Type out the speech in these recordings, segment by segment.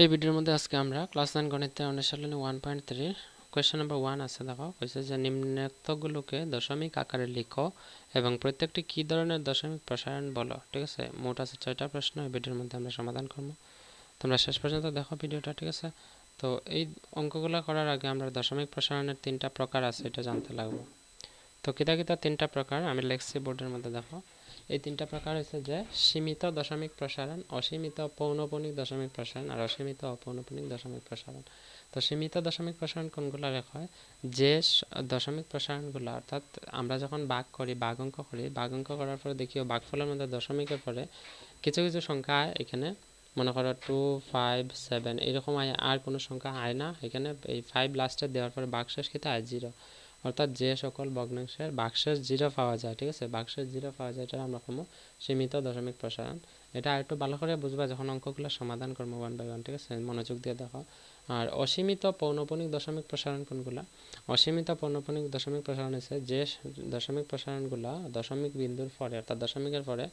এই ভিডিওর মধ্যে আজকে আমরা ক্লাস 9 গণিতের অনুশীলনী 1.3 কোয়েশ্চেন নাম্বার 1 আছে। দেখো কইছে যে নিম্নোক্তগুলোকে দশমিক আকারে লিখো এবং প্রত্যেকটি কি ধরনের দশমিক প্রসারণ বলো। ঠিক আছে, মোট আছে 6টা প্রশ্ন। এই ভিডিওর মধ্যে আমরা সমাধান করব, তোমরা শেষ পর্যন্ত দেখো ভিডিওটা। ঠিক আছে, তো এই অঙ্কগুলো করার আগে আমরা দশমিক প্রসারণের 3টা প্রকার আছে এটা জানতে লাগবো। তো কিতা কিতা 3টা প্রকার আমি লিখছি বোর্ডের মধ্যে। দেখো এই 3টা প্রকার হচ্ছে যে সীমিত দশমিক প্রসারণ, অসীমিত পৌনঃপুনিক দশমিক প্রসারণ আর অসীমিত অপৌনঃপুনিক দশমিক প্রসারণ। তো সীমিত দশমিক প্রসারণ কোনগুলো লেখা হয়? যে দশমিক প্রসারণগুলো, অর্থাৎ আমরা যখন ভাগ করি, ভাগ অঙ্ক করি, ভাগ অঙ্ক করার পরে দেখিও ভাগফলের মধ্যে দশমিকের পরে কিছু কিছু সংখ্যা এখানে মনে করো 2, 5, 7 এরকম আর কোনো সংখ্যা আয় না। এখানে এই 5 লাস্টে দেওয়ার পরে ভাগশেষ কিন্তু আয় 0, অর্থাৎ যে সকল ভগ্নাংশের ভাগশেষ 0 পাওয়া যায়। ঠিক আছে, ভাগশেষ 0 পাওয়া যায়, এটা আমরা কমো সীমিত দশমিক প্রসারণ। এটা একটু ভালো করে বুঝবা যখন অঙ্কগুলো সমাধান করবো 1 বাই 1। ঠিক আছে, মনোযোগ দিয়ে দেখো। আর অসীমিত পৌনঃপুনিক দশমিক প্রসারণ কোনগুলা? অসীমিত পৌনঃপুনিক দশমিক প্রসারণ হচ্ছে যে দশমিক প্রসারণগুলা দশমিক বিন্দুর পরে, অর্থাৎ দশমিকের পরে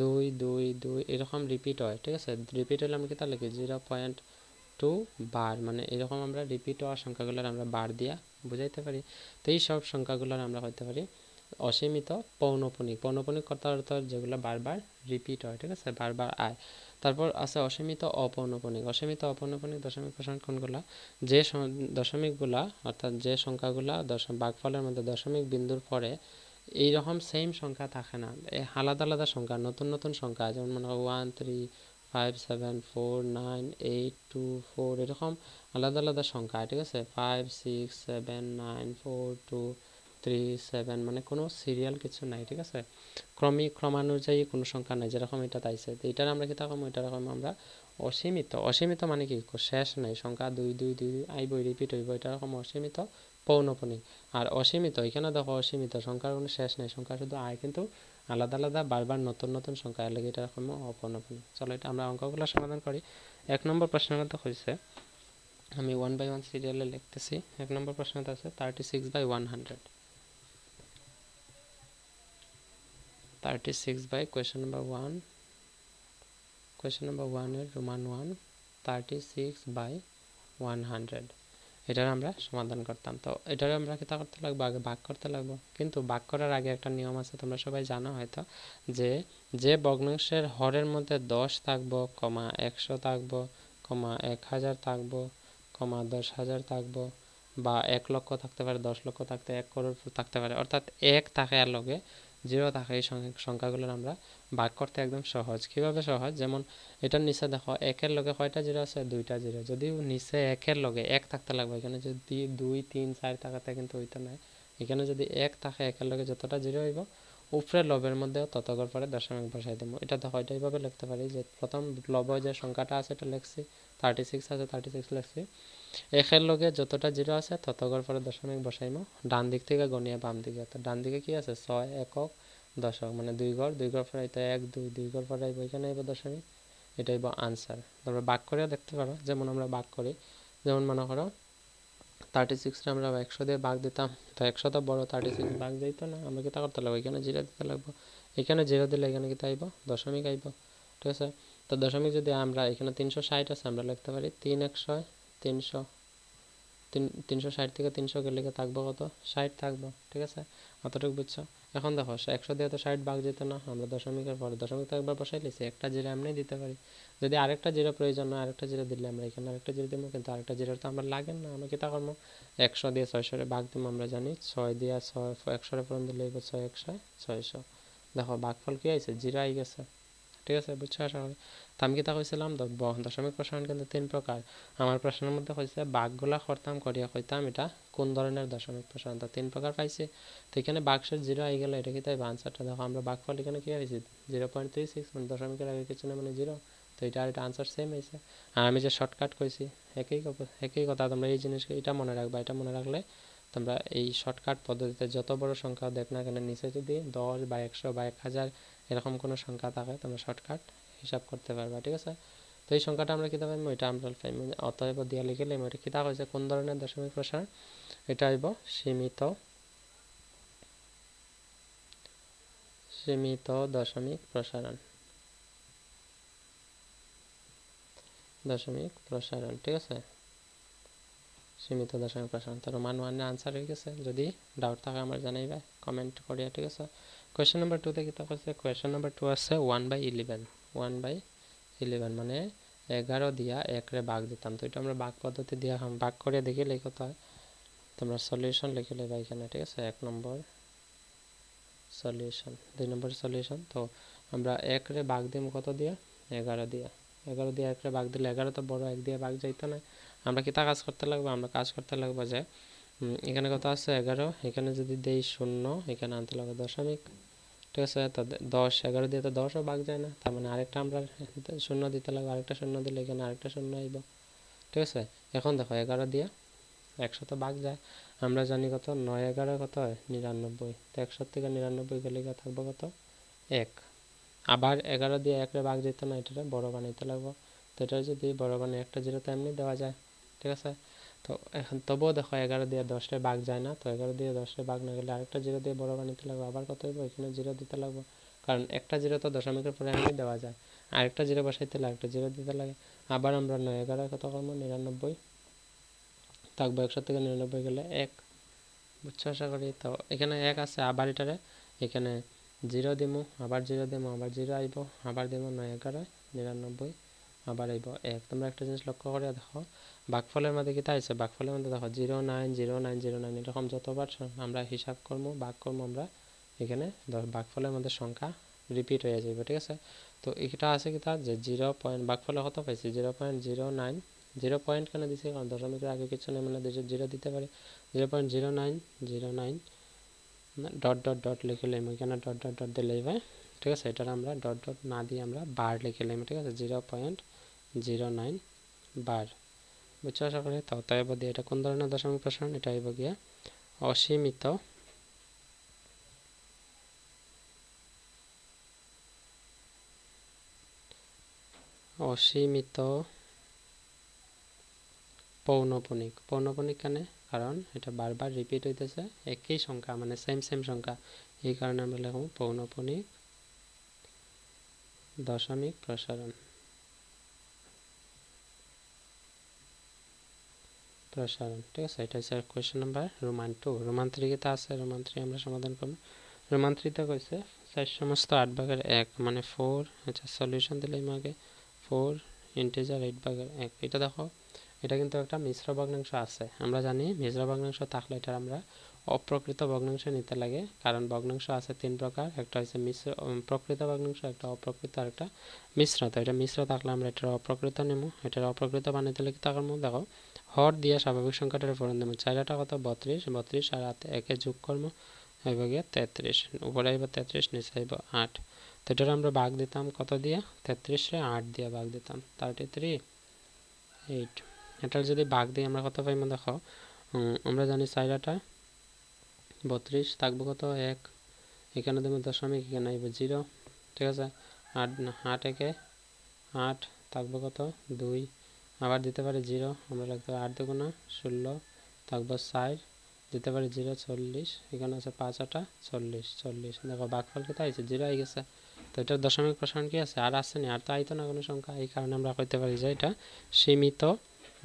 2, 2, 2 এরকম রিপিট হয়। ঠিক আছে, রিপিট হলে আমরা কি তা লিখি 0.2 বার, মানে এরকম আমরা রিপিট হওয়া সংখ্যাগুলোর আমরা বার দিয়া বুঝাইতে পারি। তো এই সব সংখ্যাগুলোর আমরা হইতে পারি অসীমিত পৌনঃপুনিক। পৌনঃপুনিক কথার অর্থ যেগুলো বারবার রিপিট হয়। ঠিক আছে, বারবার আয়। তারপর আছে অসীমিত অপৌনঃপুনিক। অসীমিত অপৌনঃপুনিক দশমিক প্রসারণ কোনগুলা? যে দশমিকগুলা, অর্থাৎ যে সংখ্যাগুলা ভাগফলের মধ্যে দশমিক বিন্দুর পরে এইরকম সেম সংখ্যা থাকে না, আলাদা আলাদা সংখ্যা, নতুন নতুন সংখ্যা, যেমন মনে হয় 1, 3, 5, 7, 4, 9, 8, 2, 4 এরকম আলাদা আলাদা সংখ্যা। ঠিক আছে, 5, 6, 7, 9, 4, 2, 3, 7 মানে কোনো সিরিয়াল কিছু নাই। ঠিক আছে, ক্রমানুযায়ী কোনো সংখ্যা নাই, যেরকম এটা তাইছে। তো এটার আমরা কি থাকবো, এটা রকম আমরা অসীমিত। অসীমিত মানে কি শেষ নাই, সংখ্যা 2, 2, 2 আইব, রিপিট হইব, এটা রকম অসীমিত পৌনঃপুনিক। আর অসীমিত, এখানে দেখো অসীমিত সংখ্যার কোনো শেষ নেই, সংখ্যা শুধু আয় কিন্তু আলাদা আলাদা বারবার নতুন নতুন সংখ্যা এর লাগে এটা রকম অপৌনঃপুনিক। চলো এটা আমরা অঙ্কগুলো সমাধান করি। 1 নম্বর প্রশ্নের মধ্যে হয়েছে, আমি 1 বাই 1 সিরিয়ালে লিখতেছি। 1 নম্বর প্রশ্নটা আছে 36/100। 36 by question number 1, question number 1 এর রোমান 1, 36/100 এটার আমরা সমাধান করতাম। তো এটার আমরা কি করতে লাগবো, আগে ভাগ করতে লাগবো। কিন্তু ভাগ করার আগে একটা নিয়ম আছে, তোমরা সবাই জানো হয়তো, যে যে ভগ্নাংশের হরের মধ্যে 10 থাকবো, 100 থাকবো, 1000 থাকবো, 10,000 থাকবো, বা 1 লক্ষ থাকতে পারে, 10 লক্ষ থাকতে 1 করোড় থাকতে পারে, অর্থাৎ 1 থাকে আর লগে 0 থাকে, এই সংখ্যাগুলোর আমরা ভাগ করতে একদম সহজ। কিভাবে সহজ? যেমন এটার নিচে দেখো 1-এর লগে কয়টা 0 আছে? 2টা 0। যদি নিচে 1-এর লগে 1 থাকতে লাগবে, এখানে যদি 2, 3, 4 থাকাতে কিন্তু ওইটা নাই। এখানে যদি 1 থাকে, 1-এর লগে যতটা 0 হইব, উপরে লবের মধ্যেও ততগর পরে দশমিক বসাই দেবো। এটা দেখো, এটা এইভাবে লিখতে পারি যে প্রথম লবে যে সংখ্যাটা আছে এটা লিখছি, 36 আছে, 36 লিখছি। 1-এর লগে যতটা 0 আছে ততগর পরে দশমিক বসাইমো, ডান দিক থেকে গনিয়ে বাম দিকে। তো ডান দিকে কি আছে? 6 একক দশক, মানে 2 ঘর, 2 ঘর পরে এটা 1, 2, 2 ঘর পরে এখানে আইব দশমিক, এটাই বা আনসার। তোমরা ভাগ করে দেখতে পারো, যেমন আমরা ভাগ করি। যেমন মনে করো 36 আমরা 100 দিয়ে ভাগ দিতাম, তো 100 তো বড়, 36 ভাগ যাইতো না, আমরা কি তা করতে লাগবো, এখানে 0 দিতে লাগবো। এখানে 0 দিলে এখানে কি আইব? দশমিক আইব। ঠিক আছে, তো দশমিক যদি আমরা এখানে 360 আছে, আমরা লিখতে পারি 3 100 300, 360 থেকে 300 গেলে থাকবো কত? 60 থাকবো। ঠিক আছে, অতটুকু বুঝছো? এখন দেখো 100 দিয়ে তো 60 ভাগ যেত না, আমরা দশমিকের পরে দশমিক তো একবার বসাই লিছি, একটা 0 এমনি দিতে পারি। যদি আরেকটা 0 প্রয়োজন হয়, আরেকটা 0 দিলে আমরা এখানে আরেকটা 0 দিব, কিন্তু আরেকটা 0 তো আমরা লাগেন না। আমরা কি তা করবো? 100 দিয়ে 600 ভাগ দিব, আমরা জানি 6 দিয়ে 6 100 পূরণ দিলে 6 100 600। দেখো ভাগফল কি আইছে? 0 আই গেছে। ঠিক আছে, বুঝছো আশা করি। তো আমি কি তা কইছিলাম দশমিক প্রসারণ কিন্তু 3 প্রকার। আমার প্রশ্নের মধ্যে কইছে ভাগগুলা করতাম করিয়া কইতাম এটা কোন ধরনের দশমিক প্রসারণ। তো 3 প্রকার পাইছি। তো এখানে ভাগশেষ 0 আই গেলে এটা কি তাই আনসারটা দেখো, আমরা ভাগফল এখানে কি হয়েছে 0.36, মানে দশমিকের আগে কিছু না, মানে 0। তো এটা আর এটা আনসার সেম হয়েছে। আর আমি যে শর্টকাট কইছি একই কথা, তোমরা এই জিনিস এটা মনে রাখবা। এটা মনে রাখলে তোমরা এই শর্টকাট পদ্ধতিতে যত বড় সংখ্যা দেখ না কেন, নিচে যদি 10 বা 100 বা 1000 এরকম কোনো সংখ্যা থাকে, তোমরা শর্টকাট হিসাব করতে পারবা। ঠিক আছে, তো এই সংখ্যাটা আমরা কিতা পাইম? এটা আমরা পাইম, অতএব দিয়া লিখলে এটা কিতা হয়েছে, কোন ধরনের দশমিক প্রসারণ? এটা হইব সীমিত সীমিত দশমিক প্রসারণ। দশমিক প্রসারণ, ঠিক আছে, সীমিত দশমিক প্রসারণ। তো রোমান 1 এর আনসার হয়ে গেছে। যদি ডাউট থাকে আমার জানাইবা কমেন্ট করিয়া, ঠিক আছে। কোয়েশ্চন নাম্বার 2 তে কি আছে? কোয়েশ্চন নাম্বার 2 আছে 1/11 1/11 মানে 11 দিয়া 1 রে ভাগ দিতাম। তো এটা আমরা ভাগ পদ্ধতি দিয়া ভাগ করে দেখি কত হয়। তোমরা সলিউশন লিখে লইবা এখানে, ঠিক আছে। 1 নম্বর সলিউশন, 2 নম্বর সলিউশন। তো আমরা 1 রে ভাগ দিম কত দিয়া? 11 দিয়া। 11 দিয়ে 1 রে ভাগ দিলে 11 তো বড়, 1 দিয়ে ভাগ যাইতো না। আমরা কি তা কাজ করতে লাগবে? আমরা কাজ করতে লাগবে যে এখানে কত আছে? 11, এখানে যদি দেই 0, এখানে আনতে লাগবে দশমিক, ঠিক আছে। তো 10, 11 দিয়ে তো 10ও ভাগ যায় না, তার মানে আরেকটা আমরা 0 দিতে লাগবে, আরেকটা 0 দিলে এখানে আরেকটা 0 আইব, ঠিক আছে। এখন দেখো 11 দিয়ে 100 তো ভাগ যায়, আমরা জানি কত 9 11 কত হয়? 99। তো 100 থেকে 99 গেলে থাকবো কত? 1। আবার 11 দিয়ে 1 রে ভাগ যেত না, এটা বড় বানাইতে লাগবো। তো এটা যদি বড় বানিয়ে একটা 0 তো এমনি দেওয়া যায়, ঠিক আছে। তো এখন তবুও দেখো 11 দিয়ে 10 রে ভাগ যায় না, তো 11 দিয়ে 10 রে ভাগ না গেলে আরেকটা 0 দিয়ে বড় বানাইতে লাগবে। আবার কত হইব? এখানে 0 দিতে লাগবে, কারণ একটা 0 তো দশমিকের পরে এমনি দেওয়া যায়, আরেকটা 0 বসাইতে হলে আরেকটা 0 দিতে লাগে। আবার আমরা 9 11 কত করবো? 99 থাকবো, 100 থেকে 99 গেলে 1, বুঝছো আশা করি। তো এখানে 1 আছে, আবার এটারে এখানে 0 দিমু, আবার 0 দিমু, আবার 0 আইব, আবার দিমু 9 11 99, আবার আইব 1। তোমরা একটা জিনিস লক্ষ্য করে দেখো, ভাগফলের মধ্যে কি তাইছে? ভাগফলের মধ্যে দেখো 0 9 0 9 0 9 এরকম যতবার আমরা হিসাব করবো, ভাগ করবো, আমরা এখানে ভাগফলের মধ্যে সংখ্যা রিপিট হয়ে যাবে, ঠিক আছে। তো এটা আছে কি তার যে 0 পয়েন্ট ভাগফলে কত পাইছি? 0.09। 0 পয়েন্ট কেন দিছি? কারণ দশমিকের আগে কিছু নেই, মানে 0 দিতে পারি। 0.0909 ডট ডট ডট লিখে লাইম, এখানে ডট ডট ডট দিলে ভাই, ঠিক আছে। এটার আমরা ডট ডট না দিয়ে আমরা বার লিখে লাইম, ঠিক আছে। 0.09 বার, বুঝছো আশা করি। তো তাই দিয়ে এটা কোন ধরনের দশমিক প্রসারণ? এটা হইব গিয়া অসীমিত অসীমিত পৌনঃপুনিক। পৌনঃপুনিক কেন? কারণ এটা বারবার রিপিট হইতেছে একই সংখ্যা, মানে সেম সংখ্যা, এই কারণে আমরা লিখব পৌনঃপুনিক দশমিক প্রসারণ। ঠিক আছে। এটা হচ্ছে কোয়েশ্চেন নাম্বার রোমান 2। রোমান 3 তে আছে, রোমান 3 আমরা সমাধান করব। রোমান 3 তে কইছে 4 সমস্ত 8 ভাগের 1 মানে 4। আচ্ছা, সলিউশন দিলাম আগে 4 ইন্টিজার 8 ভাগের 1। এটা দেখো, এটা কিন্তু একটা মিশ্র ভগ্নাংশ আছে। আমরা জানি মিশ্র ভগ্নাংশ থাকলে এটা আমরা অপ্রকৃত ভগ্নাংশ নিতে লাগে, কারণ ভগ্নাংশ আছে 3 প্রকার, একটা হচ্ছে মিশ্র প্রকৃত ভগ্নাংশ, একটা অপ্রকৃত, আর একটা মিশ্র। তো এটা মিশ্র থাকলে আমরা এটার অপ্রকৃত নেব। এটার অপ্রকৃত বানাইতে লাগে তার মধ্যে দেখো হর দিয়ে স্বাভাবিক সংখ্যাটার পূরণ দেবো। 4টা কত? 32, 32 আর 1 যোগ করবো হইব গিয়ে 33, উপরে আইব 33, নিচে আইব 8। তো এটার আমরা ভাগ দিতাম কত দিয়ে? 33 রে 8 দিয়ে ভাগ দিতাম, 33 8। এটার যদি ভাগ দিই আমরা কত পাইব? দেখো আমরা জানি 4টা 32 থাকবো কত? 1, এখানে দেবো দশমিক, এখানে আইব 0, ঠিক আছে। 8 একে 8 থাকবো কত? 2, আবার দিতে পারি 0, আমরা লিখতে পারি 8 দুগুণা 16 থাকবো 4, দিতে পারি 0 40, এখানে আছে 5 8 40 40। দেখো ভাগফল কি আইছে? 0 আই গেছে। তো এটার দশমিক প্রসারণ কি আছে? আর আসছে না, আর তো আইতো না কোনো সংখ্যা, এই কারণে আমরা কইতে পারি যে এটা সীমিত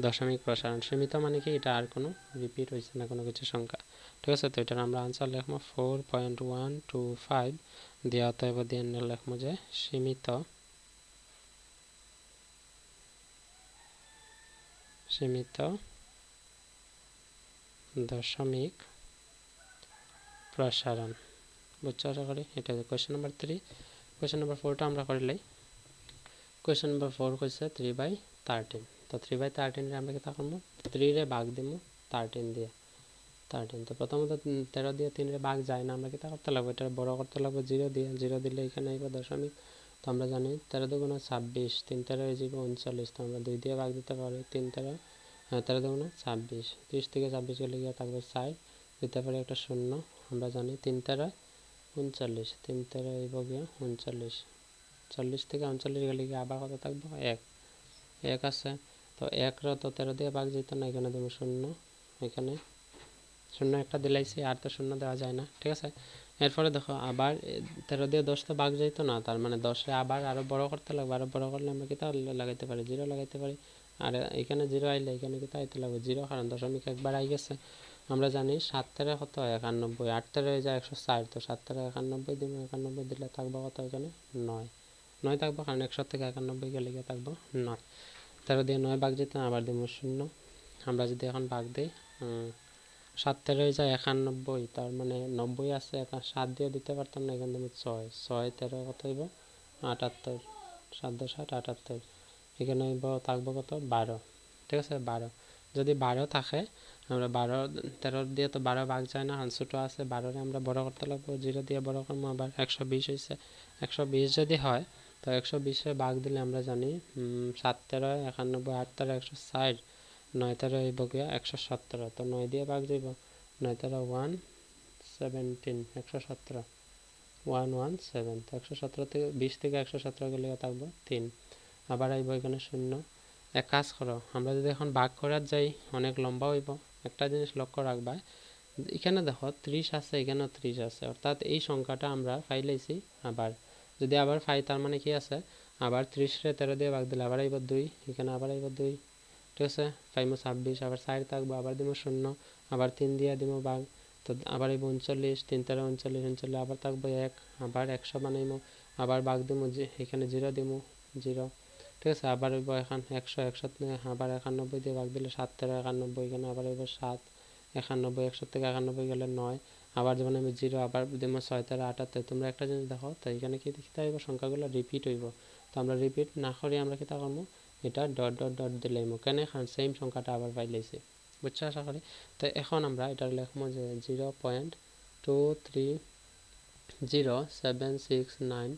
দশমিক প্রসারণ। সীমিত মানে কি? এটা আর কোনো রিপিট হয়েছে না কোনো কিছু সংখ্যা, ঠিক আছে। তো এটার আমরা আনসার লিখবো 4.125 দিয়ে, অতএব দিয়ে লিখবো যে সীমিত দশমিক প্রসারণ, বুঝছো আশা করি। এটা কোয়েশ্চেন নাম্বার 3। কোয়েশ্চেন নাম্বার 4টা আমরা করিলাই। কোয়েশ্চেন নাম্বার 4 কইছে 3/13। তো 3/13 রে আমরা কি করবো? 3 রে ভাগ দিমু 13 দিয়ে, 13। তো প্রথমত 13 দিয়ে 3 রে ভাগ যায় না, আমরা কি করতে লাগবে? এটা বড় করতে লাগবে 0 দিয়ে, 0 দিলে এখানে আইব দশমিক। তো আমরা জানি 13 দুগুণা 26, 3 13 হয়ে যাবে 39। তো আমরা 2 দিয়ে ভাগ দিতে পারি, 3 13 13 দুগুণা 26, 30 থেকে 26 গেলে গিয়ে থাকবে 4, দিতে পারি একটা 0। আমরা জানি 3 13 39, 3 13 হইব গিয়ে 39, 40 থেকে 39 গেলে গিয়ে আবার কত থাকবো? 1 আছে। তো 1 র তো 13 দিয়ে ভাগ যেত না, এখানে দেবো 0, এখানে 0 একটা দিলাইছি, আর তো 0 দেওয়া যায় না, ঠিক আছে। এরপরে দেখো আবার 13 দিয়ে 10 তো ভাগ যাইতো না, তার মানে 10 আবার আরো বড় করতে লাগবে। আরো বড় করলে আমরা কি তাহলে লাগাইতে পারি, 0 লাগাইতে পারি। আর এখানে 0 আইলে এখানে কি তাইতে লাগবে 0, কারণ দশমিক একবার আই গেছে। আমরা জানি 7 তেরো কত হয় 91, 8 তেরো হয়ে যায় 160, তো 7 তেরো 91 দিব, 91 দিলে থাকবো কত এখানে 9, 9 থাকবো, কারণ 100 থেকে 91 গেলে গিয়ে থাকবো 9। 13 দিয়ে 9 ভাগ যেত, আবার দিব 0। আমরা যদি এখন ভাগ দিই 7 তেরো হয়ে যায় 91, তার মানে 90 আছে, এখন 7 দিয়ে দিতে পারতাম না, এখান থেকে 6, 6 13 কত হইব 78, 7 10 8 78, এখানে হইব থাকবো কত 12, ঠিক আছে 12। যদি 12 থাকে আমরা 12 13 দিয়ে তো 12 ভাগ যায় না, কারণ ছোটো আছে, 12 আমরা বড় করতে লাগবো, 0 দিয়ে বড় করবো। আবার 120 হয়েছে, 120 যদি হয় তো 120 ভাগ দিলে আমরা জানি 7 13 91, 8 13 160, 9 13 হইব গিয়া 117, তো 9 দিয়ে ভাগ যাইব, 9 13 117, 117 117, তো 117 থেকে 20 থেকে 117 গেলে থাকবো 3। আবার আইব এখানে 0। এক কাজ করো, আমরা যদি এখন ভাগ করার যাই অনেক লম্বা হইব। একটা জিনিস লক্ষ্য রাখবা, এখানে দেখো 30 আছে, এখানেও 30 আছে, অর্থাৎ এই সংখ্যাটা আমরা ফাইলাইছি। আবার যদি আবার ফাই, তার মানে কি আছে, আবার 30 রে 13 দিয়ে ভাগ দিলে আবার আইব 2, এখানে আবার আইব 2, ঠিক আছে 5 26, আবার 4 থাকবো, আবার দিব 0, আবার 3 দিয়ে দিব ভাগ, তো আবার আইব 39, 3 13 39, 39 আবার থাকবো 1, আবার 100 বানাইমো, আবার ভাগ দিব, এখানে 0 দিব 0, ঠিক আছে। আবার হইব এখন 100, 100 আবার 91 দিয়ে ভাগ দিলে 7 13 91, এখানে আবার হইব 7 91, 100 থেকে 91 গেলে 9, আবার যখন আমি 0 আবার দিব 6 13 78। তোমরা একটা জিনিস দেখো, তো এখানে কি দেখতে হইব, সংখ্যাগুলো রিপিট হইব। তো আমরা রিপিট না করি আমরা কি করবো, এটা ডট ডট ডট দিলাম, কেন, কারণ সেম সংখ্যাটা আবার পাইলাইছি, বুঝছো আশা করি। তো এখন আমরা এটা লিখবো যে 0.2307669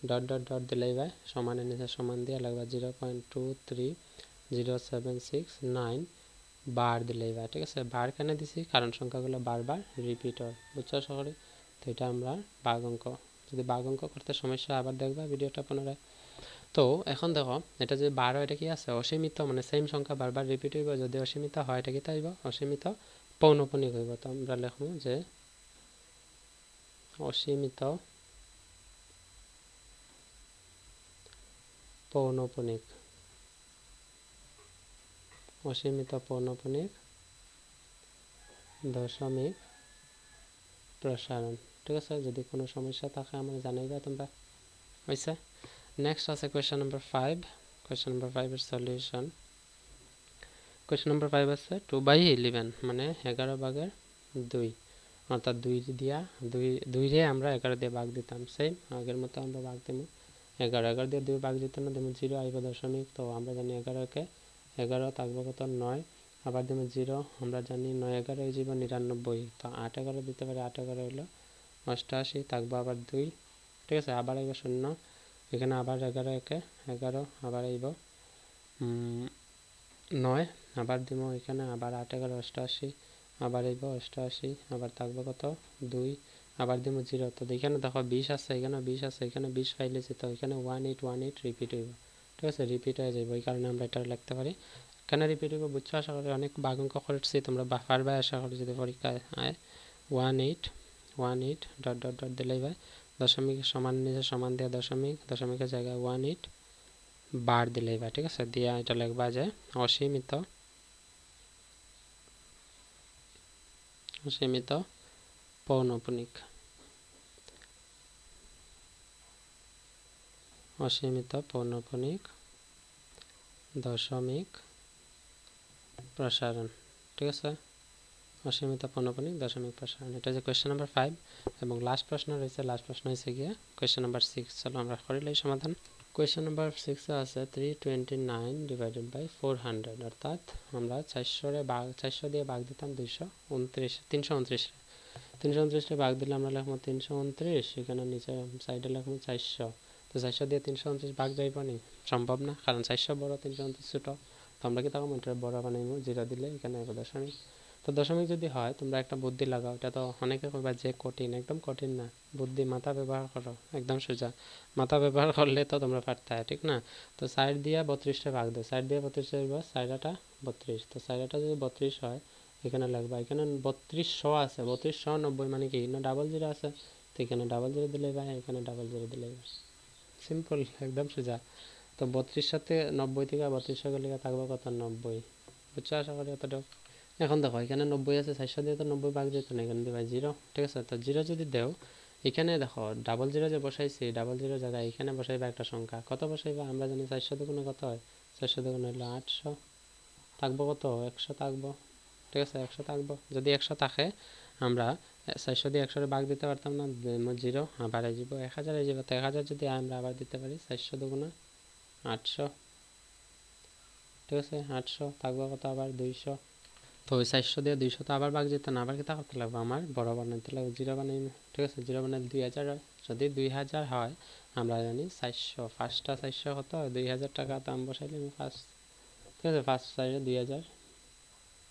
ডট ডট ডট দিলেই ভাই সমান নিচে সমান দিয়ে লাগবে 0.2307669 বার দিলেই ভাই, ঠিক আছে। বার কেন দিছি, কারণ সংখ্যাগুলো বারবার রিপিট হয়, বুঝছো আশা করি। তো এটা আমরা ভাগ অঙ্ক, যদি ভাগ অঙ্ক করতে সমস্যা আবার দেখবা ভিডিওটা পুনরায়। তো এখন দেখো, এটা যে 12, এটা কি আছে অসীমিত, মানে সেম সংখ্যা বারবার রিপিট হইব। যদি অসীমিত হয় এটা কি তাইব অসীমিত পৌনঃপুনিক হইব। তো আমরা লিখবো যে অসীমিত পৌনঃপুনিক, অসীমিত পৌনঃপুনিক দশমিক প্রসারণ, ঠিক আছে। যদি কোনো সমস্যা থাকে আমার জানাইবা তোমরা, হয়েছে। নেক্সট আছে কোয়েশ্চন নাম্বার 5। কোয়েশ্চন নাম্বার 5 এর সলিউশন। কোয়েশ্চন নাম্বার 5 আছে 2/11 মানে 11 ভাগের 2, অর্থাৎ 2 দিয়া 2 রে আমরা 11 দিয়ে ভাগ দিতাম, সেম আগের মতো আমরা ভাগ দেব 11 দিয়ে 2 ভাগ দিতাম না, দেব 0 আইব দশমিক। তো আমরা জানি 11 কে 11 থাকবো কত 9, আবার দেব 0, আমরা জানি 9 11 হয়ে যাব 99, তো 8 11 দিতে পারি, 8 11 হলো 88, থাকবো আবার 2, ঠিক আছে। আবার আইব 0, এখানে আবার 11 একে 11, আবার আইব 9, আবার দিব এখানে আবার 8 11 88, আবার আইব 88, আবার থাকবো কত 2, আবার দিব 0। তো এখানে দেখো 20 আছে, এখানে 20 আছে, এখানে 20 ফাইলেছি, তো এখানে 1818 রিপিট হইব, ঠিক আছে, রিপিট হয়ে যাবে। এই কারণে আমরা এটা লিখতে পারি। কেন রিপিট হইব বুঝছো আশা করি, অনেক ভাগ অঙ্ক করছি তোমরা পারবে আশা করি যদি পরীক্ষায় আয়। 1818 ডট ডট ডট দিলেই ভাই দশমিক সমান নিচে সমান দিয়ে দশমিক, দশমিকের জায়গায় 18 বার দিলেই ভাই, ঠিক আছে। দিয়া এটা লিখবা যে অসীমিত অসীমিত পৌনঃপুনিক, অসীমিত পৌনঃপুনিক দশমিক প্রসারণ, ঠিক আছে। অসীমিত পৌনঃপুনিক দশমিক প্রসারণ, এটা যে কোয়েশ্চেন নাম্বার 5। এবং লাস্ট প্রশ্ন রয়েছে, লাস্ট প্রশ্ন হয়েছে গিয়ে কোয়েশ্চেন নাম্বার 6। চলো আমরা করিলাই সমাধান। কোয়েশ্চেন নাম্বার 6 আছে 329 ডিভাইডেড বাই 400, অর্থাৎ আমরা 400 দিয়ে ভাগ দিতাম 329 রে 329 রে ভাগ দিলে আমরা লিখবো 329, এখানে নিচে সাইডে লিখবো 400। তো 400 দিয়ে 329 ভাগ যাইব নি, সম্ভব না, কারণ 400 বড় 329 ছোট। তো আমরা কি তখন এটা বড় বানাইবো, 0 দিলে এখানে আইব দশমিক। তো দশমিক যদি হয় তোমরা একটা বুদ্ধি লাগাও, এটা তো অনেকে কইবা যে কঠিন, একদম কঠিন না, বুদ্ধি মাথা ব্যবহার করো, একদম সোজা। মাথা ব্যবহার করলে তো তোমরা পারতে, ঠিক না। তো 4 দিয়ে 32 ভাগ দাও, 4 দিয়ে 32 হইব 4 আটা 32, তো 4 আটা যদি 32 হয় এখানে লাগবা, এখানে 3200 আছে, 3290 মানে কি না ডাবল 0 আছে, তো এখানে ডাবল জিরো দিলেই ভাই, এখানে ডাবল জিরো দিলেই ভাই, সিম্পল, একদম সোজা। তো 32 সাথে 90 থেকে 32 গেলে থাকবে কত, 90, বুঝছো আশা করি এতটুকু। এখন দেখো এখানে 90 আছে, 400 দিয়ে তো 90 ভাগ যেত না, এখানে দিবা জিরো, ঠিক আছে। তো জিরো যদি দেও, এখানে দেখো ডাবল জিরো যে বসাইছি, ডাবল জিরো জায়গায় এখানে বসাইবা একটা সংখ্যা, কত বসাইবা, আমরা জানি 400 দুগুণে কত হয়, 400 দুগুণে হলো 800, থাকবো কত, 100 থাকবো, ঠিক আছে, 100 থাকবো। যদি 100 থাকে আমরা 400 দিয়ে 100 ভাগ দিতে পারতাম না, জিরো আবার এই যাব 1000 এই যাব। তো 1000 যদি আমরা আবার দিতে পারি 400 দুগুণে 800, ঠিক আছে, 800 থাকবো কত, আবার 200। তো ওই 400 দিয়ে 200 তো আবার ভাগ যেত না, আবার কিতা করতে লাগবে, আমার বড় বানাইতে লাগবে, জিরো বানাই, ঠিক আছে, জিরো বানাইলে 2000 হয়। যদি 2000 হয় আমরা জানি 400, ফার্স্টটা 400 কত, 2000 টাকা দাম বসাইলে আমি ফার্স্ট, ঠিক আছে, ফার্স্ট সাইডে 2000,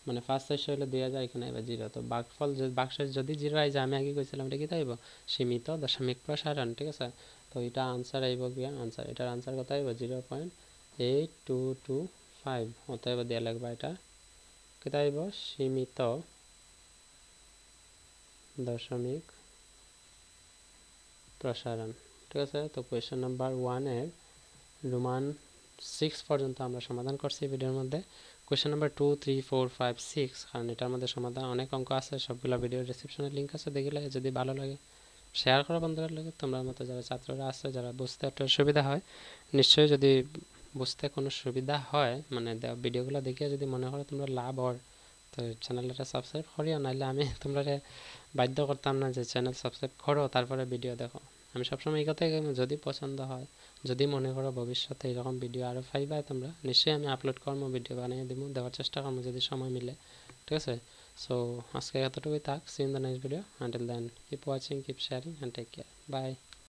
মানে ফার্স্ট 400 হলে 2000, এখানে এবার জিরো। তো ভাগফল বাক্সের যদি জিরো আই যায়, আমি আগে কইছিলাম এটা কি তাইব, সীমিত দশমিক প্রসারণ, ঠিক আছে। তো এটা আনসার আইব গিয়া, আনসার, এটার আনসার কত আইব, 0.8225, অতএব দেওয়া লাগবে এটা কেটে আইব, সীমিত দশমিক প্রসারণ, ঠিক আছে। তো কোয়েশ্চেন নাম্বার 1 এর রোমান 6 পর্যন্ত আমরা সমাধান করছি ভিডিওর মধ্যে। কোয়েশ্চেন নাম্বার 2, 3, 4, 5, 6, কারণ এটার মধ্যে সমাধান অনেক অঙ্ক আছে, সবগুলো ভিডিওর ডেসক্রিপশনে লিঙ্ক আছে, দেখলে যদি ভালো লাগে শেয়ার করো বন্ধুদের লাগে। তোমরা মতো যারা ছাত্ররা আছে, যারা বুঝতে একটু সুবিধা হয়, নিশ্চয়ই যদি বুঝতে কোনো সুবিধা হয়, মানে ভিডিওগুলো দেখে যদি মনে করো তোমরা লাভ হর, তো চ্যানেলটা সাবস্ক্রাইব করিও, নাহলে আমি তোমরা বাধ্য করতাম না যে চ্যানেল সাবস্ক্রাইব করো তারপরে ভিডিও দেখো। আমি সবসময় এই কথাই, যদি পছন্দ হয়, যদি মনে করো ভবিষ্যতে এরকম ভিডিও আরও পাইবা তোমরা, নিশ্চয়ই আমি আপলোড করবো, ভিডিও বানিয়ে দিব, দেওয়ার চেষ্টা করবো যদি সময় মিলে, ঠিক আছে। সো আজকে এতটুকুই থাক, see in the next video, until then keep watching, keep sharing and take care, by.